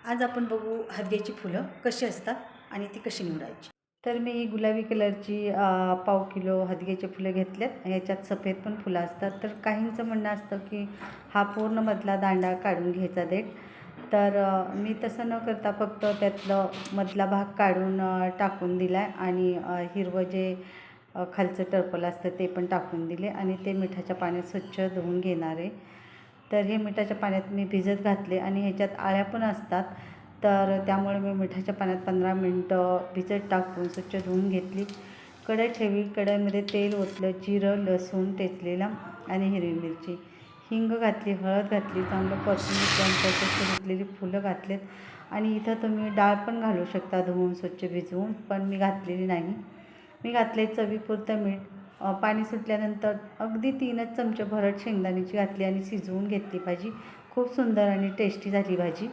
आज आपण बघू हलग्याची फुलं कशी असतात आणि ती कशी निवडायची. तर मी ही गुलाबी कलरची पाव किलो हदग्याची फुलं घेतलेत. याच्यात सफेद पण फुलं असतात. तर काहींचं म्हणणं असतं की हा पूर्ण मधला दांडा काढून घ्यायचा देठ. तर मी तसं न करता फक्त त्यातलं मधला भाग काढून टाकून दिला आहे आणि हिरवं जे खालचं टर्पल असतं ते पण टाकून दिले आणि ते मिठाच्या पाण्यात स्वच्छ धुवून घेणार आहे. तर हे मिठाच्या पाण्यात मी भिजत घातले आणि ह्याच्यात आळ्या पण असतात. तर त्यामुळे मी मिठाच्या पाण्यात 15 मिनटं भिजत टाकून स्वच्छ धुवून घेतली. कढई ठेवली. कढईमध्ये तेल ओतलं, जिरं, लसूण ठेचलेला आणि हिरवी मिरची, हिंग घातली, हळद घातली, चांगलं परतून घेतल्यानंतर स्वच्छ धुतलेली फुलं घातलेत. आणि इथं तुम्ही डाळ पण घालू शकता धुवून स्वच्छ भिजवून, पण मी घातलेली नाही. मी घातले चवीपुरतं मीठ. पाणी सुटल्यानंतर अगदी 3च चमचे भरड शेंगदाण्याची घातली आणि शिजवून घेतली भाजी. खूप सुंदर आणि टेस्टी झाली भाजी.